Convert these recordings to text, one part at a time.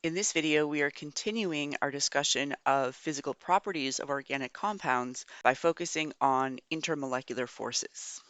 In this video, we are continuing our discussion of physical properties of organic compounds by focusing on intermolecular forces.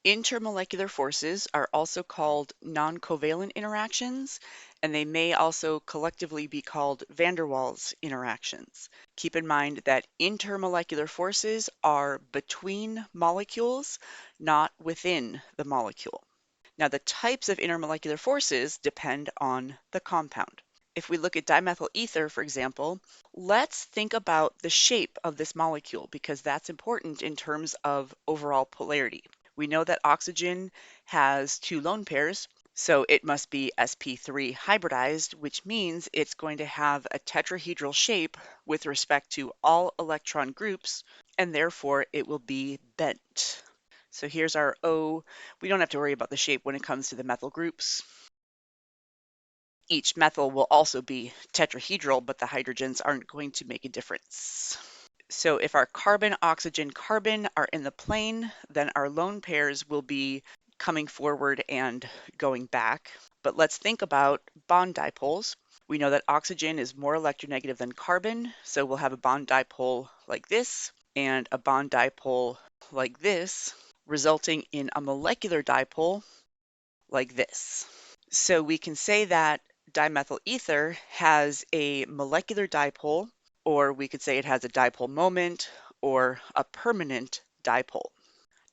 Intermolecular forces are also called non-covalent interactions, and they may also collectively be called van der Waals interactions. Keep in mind that intermolecular forces are between molecules, not within the molecule. Now, the types of intermolecular forces depend on the compound. If we look at dimethyl ether, for example, let's think about the shape of this molecule because that's important in terms of overall polarity. We know that oxygen has two lone pairs, so it must be sp3 hybridized, which means it's going to have a tetrahedral shape with respect to all electron groups, and therefore it will be bent. So here's our O. We don't have to worry about the shape when it comes to the methyl groups. Each methyl will also be tetrahedral, but the hydrogens aren't going to make a difference. So if our carbon, oxygen, carbon are in the plane, then our lone pairs will be coming forward and going back. But let's think about bond dipoles. We know that oxygen is more electronegative than carbon, so we'll have a bond dipole like this and a bond dipole like this, resulting in a molecular dipole like this. So we can say that dimethyl ether has a molecular dipole, or we could say it has a dipole moment or a permanent dipole.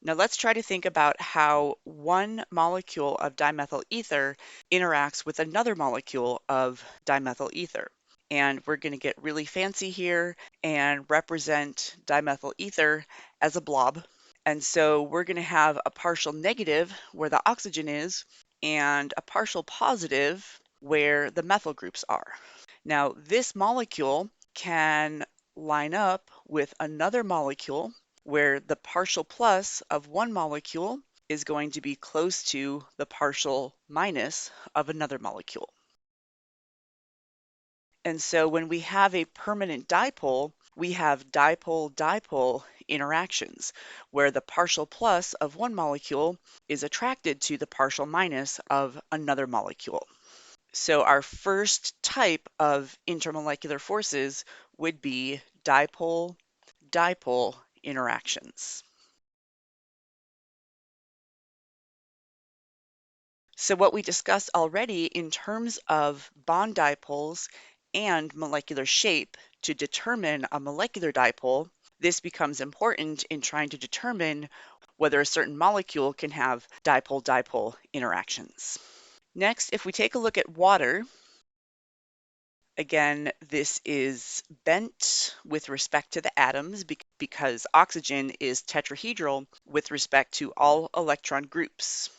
Now let's try to think about how one molecule of dimethyl ether interacts with another molecule of dimethyl ether. And we're going to get really fancy here and represent dimethyl ether as a blob. And so we're going to have a partial negative where the oxygen is and a partial positive where the methyl groups are. Now, this molecule can line up with another molecule where the partial plus of one molecule is going to be close to the partial minus of another molecule. And so when we have a permanent dipole, we have dipole-dipole interactions, where the partial plus of one molecule is attracted to the partial minus of another molecule. So our first type of intermolecular forces would be dipole-dipole interactions. So what we discussed already in terms of bond dipoles and molecular shape to determine a molecular dipole, this becomes important in trying to determine whether a certain molecule can have dipole-dipole interactions. Next, if we take a look at water, again, this is bent with respect to the atoms because oxygen is tetrahedral with respect to all electron groups.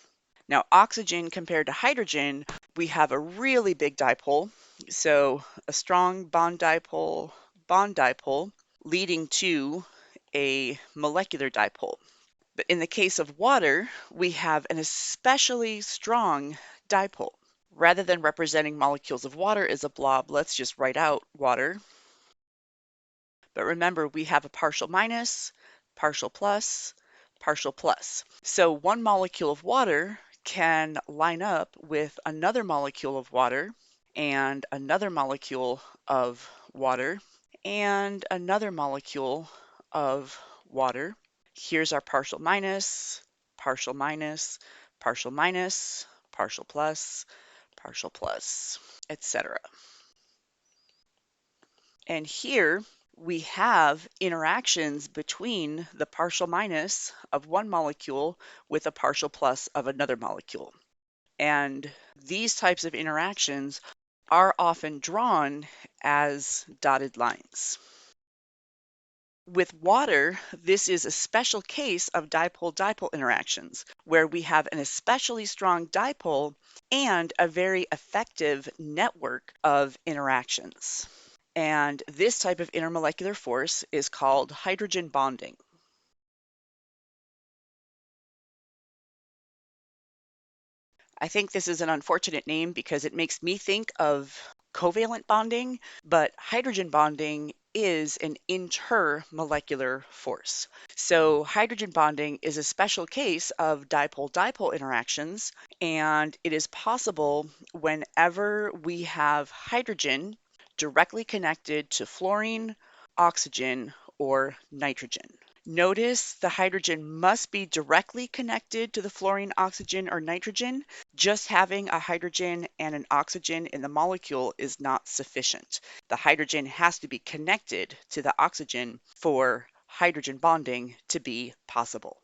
Now, oxygen compared to hydrogen, we have a really big dipole. So a strong bond dipole, leading to a molecular dipole. But in the case of water, we have an especially strong dipole. Rather than representing molecules of water as a blob, let's just write out water. But remember, we have a partial minus, partial plus, partial plus. So one molecule of water can line up with another molecule of water and another molecule of water and another molecule of water. Here's our partial minus, partial minus, partial minus, partial plus, etc. And here we have interactions between the partial minus of one molecule with a partial plus of another molecule. And these types of interactions are often drawn as dotted lines. With water, this is a special case of dipole-dipole interactions, where we have an especially strong dipole and a very effective network of interactions. And this type of intermolecular force is called hydrogen bonding. I think this is an unfortunate name because it makes me think of covalent bonding, but hydrogen bonding is an intermolecular force. So hydrogen bonding is a special case of dipole-dipole interactions, and it is possible whenever we have hydrogen directly connected to fluorine, oxygen, or nitrogen. Notice the hydrogen must be directly connected to the fluorine, oxygen, or nitrogen. Just having a hydrogen and an oxygen in the molecule is not sufficient. The hydrogen has to be connected to the oxygen for hydrogen bonding to be possible.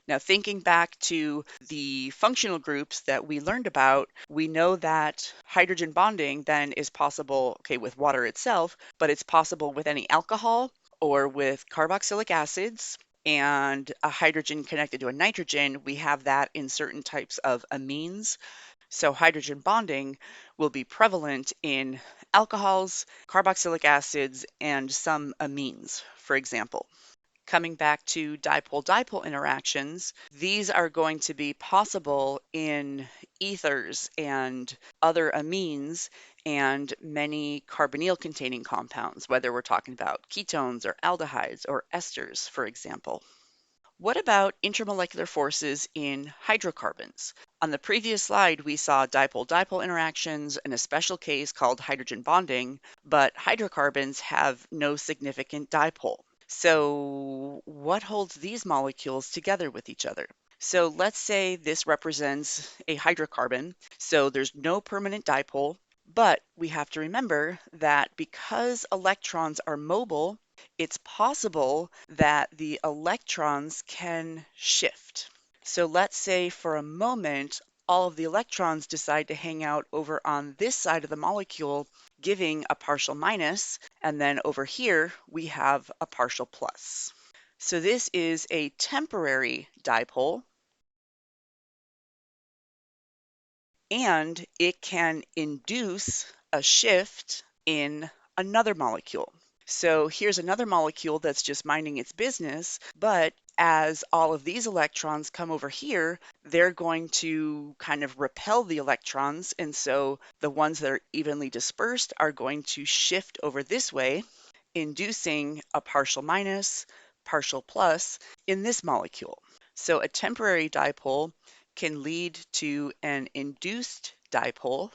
Now, thinking back to the functional groups that we learned about, we know that hydrogen bonding then is possible, okay, with water itself, but it's possible with any alcohol or with carboxylic acids. And a hydrogen connected to a nitrogen, we have that in certain types of amines. So hydrogen bonding will be prevalent in alcohols, carboxylic acids, and some amines, for example. Coming back to dipole-dipole interactions, these are going to be possible in ethers and other amines and many carbonyl-containing compounds, whether we're talking about ketones or aldehydes or esters, for example. What about intermolecular forces in hydrocarbons? On the previous slide, we saw dipole-dipole interactions in a special case called hydrogen bonding, but hydrocarbons have no significant dipole. So what holds these molecules together with each other? So let's say this represents a hydrocarbon, so there's no permanent dipole, but we have to remember that because electrons are mobile, it's possible that the electrons can shift. So let's say for a moment, all of the electrons decide to hang out over on this side of the molecule, giving a partial minus, and then over here we have a partial plus. So this is a temporary dipole, and it can induce a shift in another molecule. So here's another molecule that's just minding its business, but as all of these electrons come over here, they're going to kind of repel the electrons, and so the ones that are evenly dispersed are going to shift over this way, inducing a partial minus, partial plus in this molecule. So a temporary dipole can lead to an induced dipole,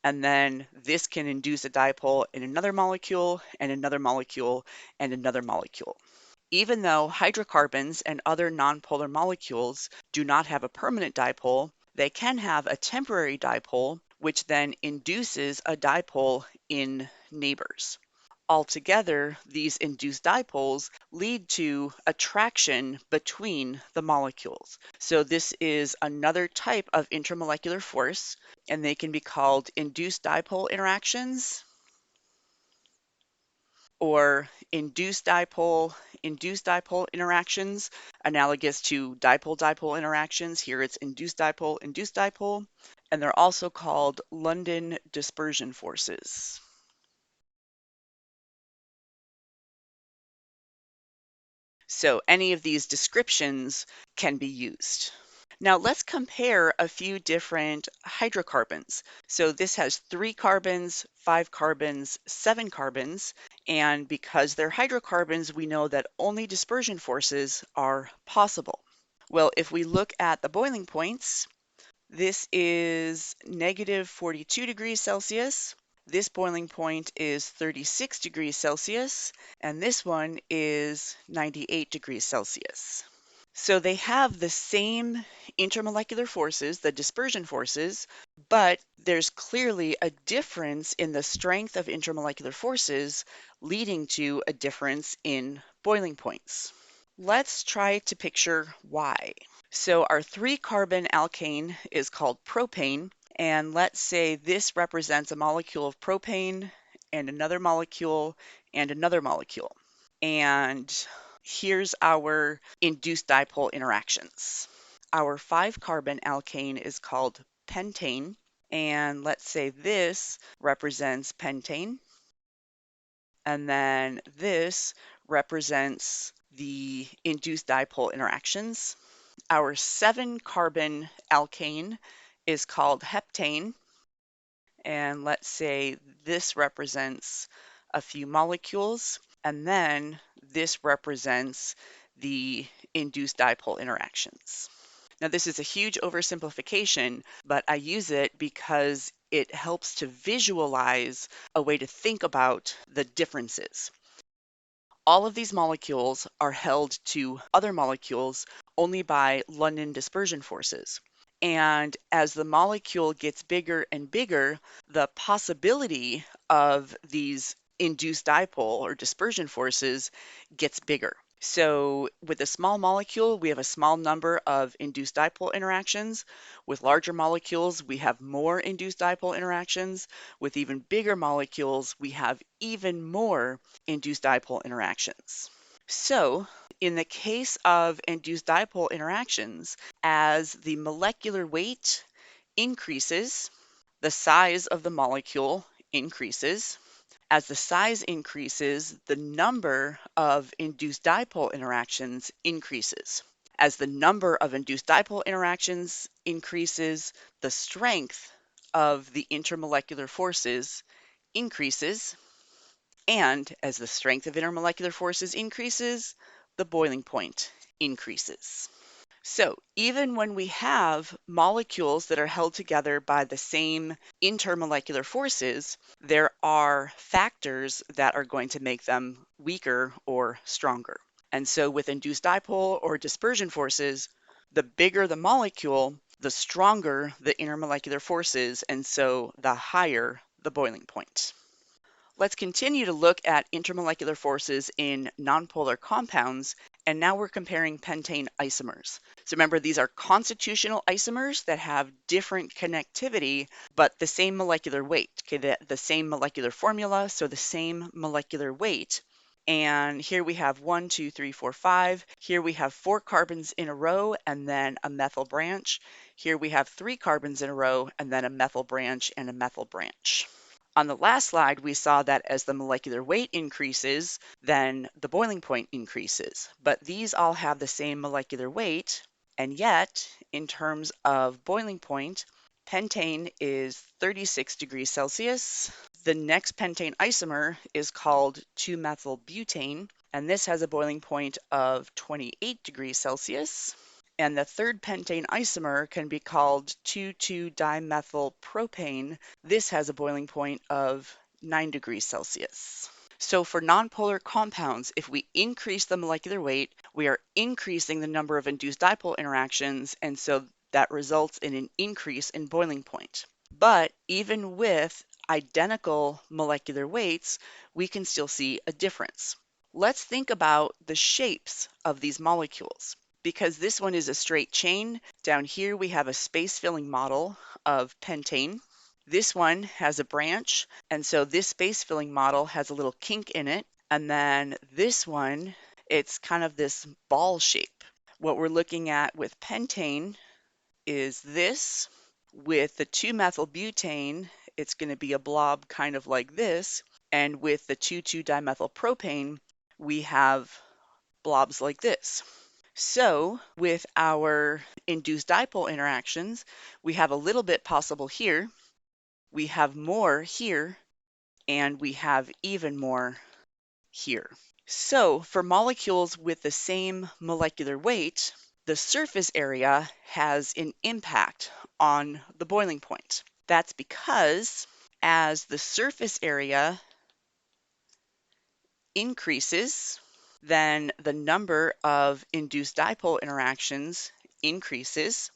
and then this can induce a dipole in another molecule and another molecule and another molecule. Even though hydrocarbons and other nonpolar molecules do not have a permanent dipole, they can have a temporary dipole, which then induces a dipole in neighbors. Altogether, these induced dipoles lead to attraction between the molecules. So this is another type of intermolecular force, and they can be called induced dipole interactions or induced dipole interactions, analogous to dipole-dipole interactions. Here it's induced dipole, and they're also called London dispersion forces. So any of these descriptions can be used. Now let's compare a few different hydrocarbons. So this has 3 carbons, 5 carbons, 7 carbons, and because they're hydrocarbons, we know that only dispersion forces are possible. Well, if we look at the boiling points, this is negative 42 degrees Celsius. This boiling point is 36 degrees Celsius, and this one is 98 degrees Celsius. So they have the same intermolecular forces, the dispersion forces, but there's clearly a difference in the strength of intermolecular forces, leading to a difference in boiling points. Let's try to picture why. So our 3-carbon alkane is called propane, and let's say this represents a molecule of propane and another molecule and another molecule. And here's our induced dipole interactions. Our 5-carbon alkane is called pentane, and let's say this represents pentane, and then this represents the induced dipole interactions. Our 7-carbon alkane is called heptane, and let's say this represents a few molecules, and then this represents the induced dipole interactions. Now, this is a huge oversimplification, but I use it because it helps to visualize a way to think about the differences. All of these molecules are held to other molecules only by London dispersion forces. And as the molecule gets bigger and bigger, the possibility of these induced dipole or dispersion forces gets bigger. So with a small molecule, we have a small number of induced dipole interactions. With larger molecules, we have more induced dipole interactions. With even bigger molecules, we have even more induced dipole interactions. So in the case of induced dipole interactions, as the molecular weight increases, the size of the molecule increases. As the size increases, the number of induced dipole interactions increases. As the number of induced dipole interactions increases, the strength of the intermolecular forces increases. And as the strength of intermolecular forces increases, the boiling point increases. So even when we have molecules that are held together by the same intermolecular forces, there are factors that are going to make them weaker or stronger. And so with induced dipole or dispersion forces, the bigger the molecule, the stronger the intermolecular forces, and so the higher the boiling point. Let's continue to look at intermolecular forces in nonpolar compounds, and now we're comparing pentane isomers. So remember, these are constitutional isomers that have different connectivity, but the same molecular weight, okay, the same molecular formula, so the same molecular weight. And here we have 1, 2, 3, 4, 5. Here we have 4 carbons in a row and then a methyl branch. Here we have 3 carbons in a row and then a methyl branch and a methyl branch. On the last slide, we saw that as the molecular weight increases, then the boiling point increases. But these all have the same molecular weight, and yet, in terms of boiling point, pentane is 36 degrees Celsius. The next pentane isomer is called 2-methylbutane, and this has a boiling point of 28 degrees Celsius. And the third pentane isomer can be called 2,2-dimethylpropane. This has a boiling point of 9 degrees Celsius. So for nonpolar compounds, if we increase the molecular weight, we are increasing the number of induced dipole interactions, and so that results in an increase in boiling point. But even with identical molecular weights, we can still see a difference. Let's think about the shapes of these molecules. Because this one is a straight chain, down here we have a space-filling model of pentane. This one has a branch, and so this space-filling model has a little kink in it. And then this one, it's kind of this ball shape. What we're looking at with pentane is this. With the 2-methylbutane, it's going to be a blob kind of like this. And with the 2,2-dimethylpropane, we have blobs like this. So with our induced dipole interactions, we have a little bit possible here, we have more here, and we have even more here. So for molecules with the same molecular weight, the surface area has an impact on the boiling point. That's because as the surface area increases, then the number of induced dipole interactions increases.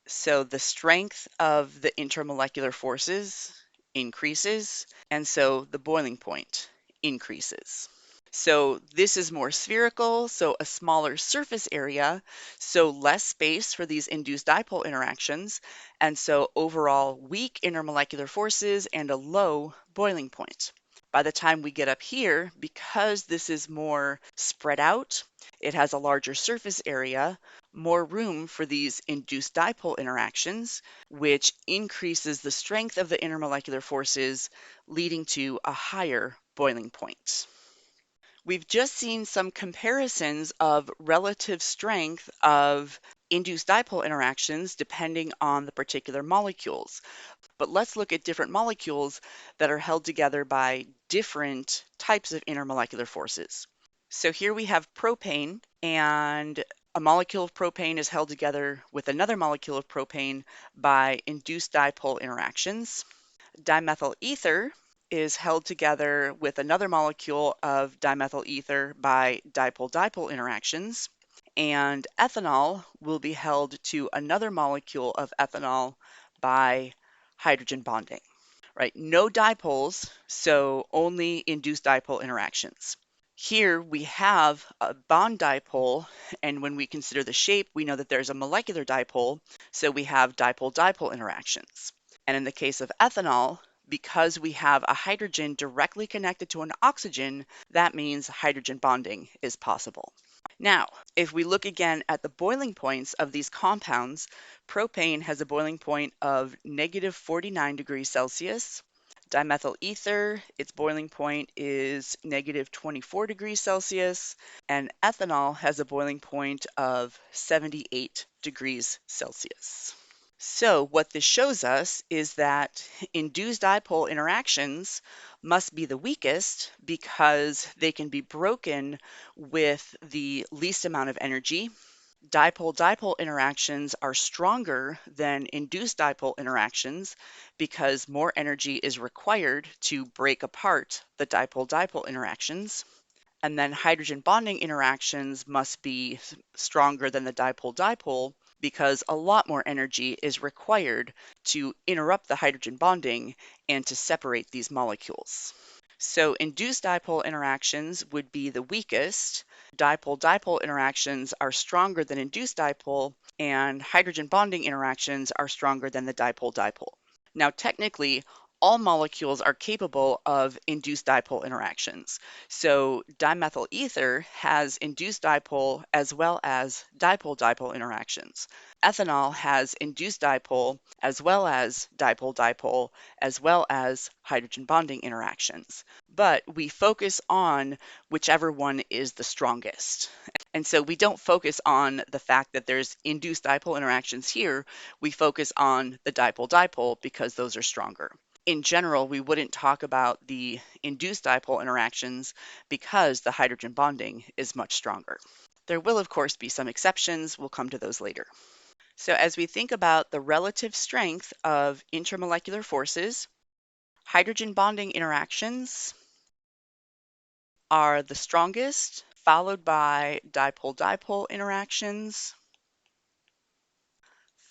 So the strength of the intermolecular forces increases, and so the boiling point increases. So this is more spherical, so a smaller surface area, so less space for these induced dipole interactions, and so overall weak intermolecular forces and a low boiling point. By the time we get up here, because this is more spread out, it has a larger surface area, more room for these induced dipole interactions, which increases the strength of the intermolecular forces, leading to a higher boiling point. We've just seen some comparisons of relative strength of induced dipole interactions depending on the particular molecules. But let's look at different molecules that are held together by different types of intermolecular forces. So here we have propane, and a molecule of propane is held together with another molecule of propane by induced dipole interactions. Dimethyl ether is held together with another molecule of dimethyl ether by dipole-dipole interactions. And ethanol will be held to another molecule of ethanol by hydrogen bonding, right? No dipoles, so only induced dipole interactions. Here we have a bond dipole, and when we consider the shape, we know that there's a molecular dipole, so we have dipole-dipole interactions. And in the case of ethanol, because we have a hydrogen directly connected to an oxygen, that means hydrogen bonding is possible. Now, if we look again at the boiling points of these compounds, propane has a boiling point of -49 degrees Celsius. Dimethyl ether, its boiling point is -24 degrees Celsius, and ethanol has a boiling point of 78 degrees Celsius. So what this shows us is that induced dipole interactions must be the weakest because they can be broken with the least amount of energy. Dipole-dipole interactions are stronger than induced dipole interactions because more energy is required to break apart the dipole-dipole interactions. And then hydrogen bonding interactions must be stronger than the dipole-dipole because a lot more energy is required to interrupt the hydrogen bonding and to separate these molecules. So induced dipole interactions would be the weakest. Dipole-dipole interactions are stronger than induced dipole, and hydrogen bonding interactions are stronger than the dipole-dipole. Now, technically, all molecules are capable of induced dipole interactions. So dimethyl ether has induced dipole as well as dipole-dipole interactions. Ethanol has induced dipole as well as dipole-dipole as well as hydrogen bonding interactions. But we focus on whichever one is the strongest. And so we don't focus on the fact that there's induced dipole interactions here. We focus on the dipole-dipole because those are stronger. In general, we wouldn't talk about the induced dipole interactions because the hydrogen bonding is much stronger. There will, of course, be some exceptions. We'll come to those later. So as we think about the relative strength of intermolecular forces, hydrogen bonding interactions are the strongest, followed by dipole-dipole interactions,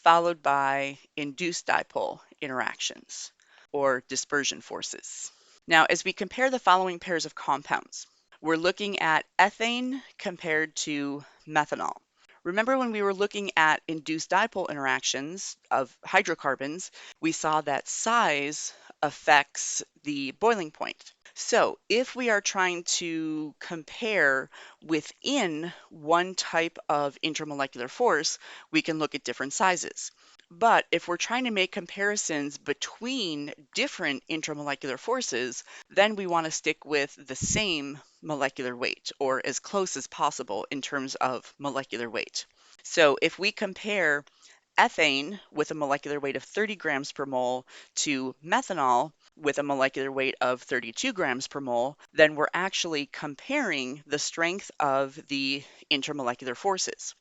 followed by induced dipole interactions, or dispersion forces. Now, as we compare the following pairs of compounds, we're looking at ethane compared to methanol. Remember when we were looking at induced dipole interactions of hydrocarbons, we saw that size affects the boiling point. So if we are trying to compare within one type of intermolecular force, we can look at different sizes. But if we're trying to make comparisons between different intermolecular forces, then we want to stick with the same molecular weight, or as close as possible in terms of molecular weight. So if we compare ethane with a molecular weight of 30 grams per mole to methanol with a molecular weight of 32 grams per mole, then we're actually comparing the strength of the intermolecular forces.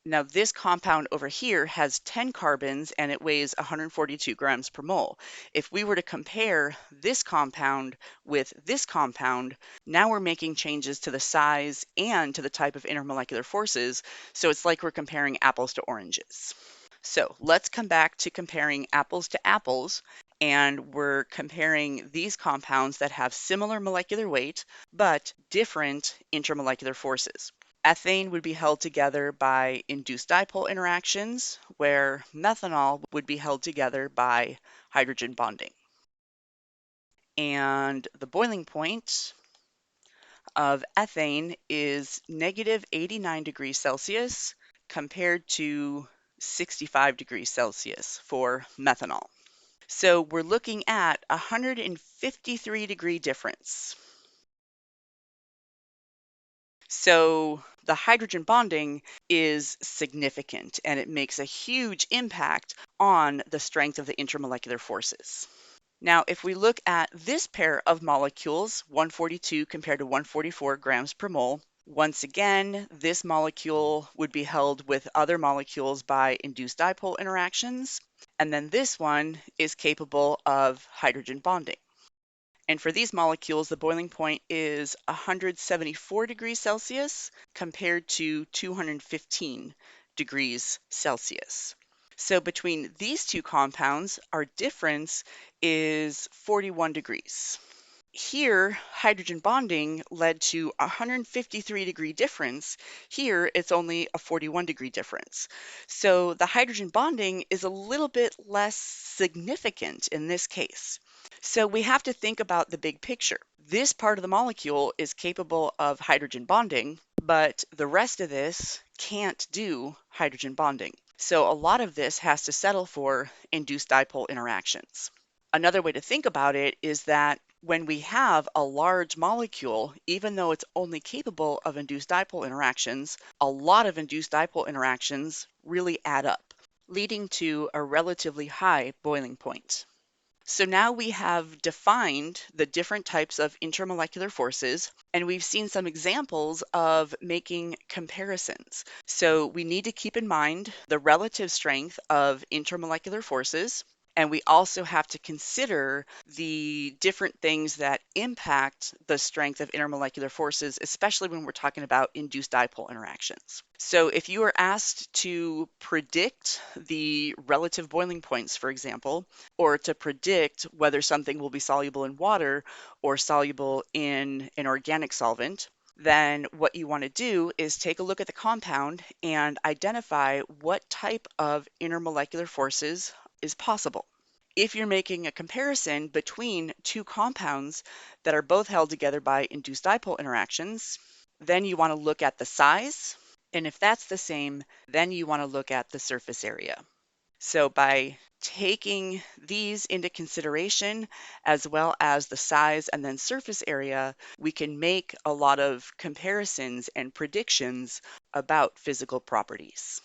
Now this compound over here has 10 carbons and it weighs 142 grams per mole. If we were to compare this compound with this compound, now we're making changes to the size and to the type of intermolecular forces, so it's like we're comparing apples to oranges. So let's come back to comparing apples to apples, and we're comparing these compounds that have similar molecular weight but different intermolecular forces. Ethane would be held together by induced dipole interactions, where methanol would be held together by hydrogen bonding. And the boiling point of ethane is -89 degrees Celsius compared to 65 degrees Celsius for methanol. So we're looking at a 153 degree difference. So the the hydrogen bonding is significant and it makes a huge impact on the strength of the intermolecular forces. Now, if we look at this pair of molecules, 142 compared to 144 grams per mole, once again, this molecule would be held with other molecules by induced dipole interactions, and then this one is capable of hydrogen bonding. And for these molecules, the boiling point is 174 degrees Celsius compared to 215 degrees Celsius. So between these two compounds, our difference is 41 degrees. Here, hydrogen bonding led to a 153-degree difference. Here, it's only a 41-degree difference. So the hydrogen bonding is a little bit less significant in this case. So we have to think about the big picture. This part of the molecule is capable of hydrogen bonding, but the rest of this can't do hydrogen bonding. So a lot of this has to settle for induced dipole interactions. Another way to think about it is that when we have a large molecule, even though it's only capable of induced dipole interactions, a lot of induced dipole interactions really add up, leading to a relatively high boiling point. So now we have defined the different types of intermolecular forces, and we've seen some examples of making comparisons. So we need to keep in mind the relative strength of intermolecular forces, and we also have to consider the different things that impact the strength of intermolecular forces, especially when we're talking about induced dipole interactions. So if you are asked to predict the relative boiling points, for example, or to predict whether something will be soluble in water or soluble in an organic solvent, then what you want to do is take a look at the compound and identify what type of intermolecular forces is possible. If you're making a comparison between two compounds that are both held together by induced dipole interactions, then you want to look at the size, and if that's the same, then you want to look at the surface area. So by taking these into consideration, as well as the size and then surface area, we can make a lot of comparisons and predictions about physical properties.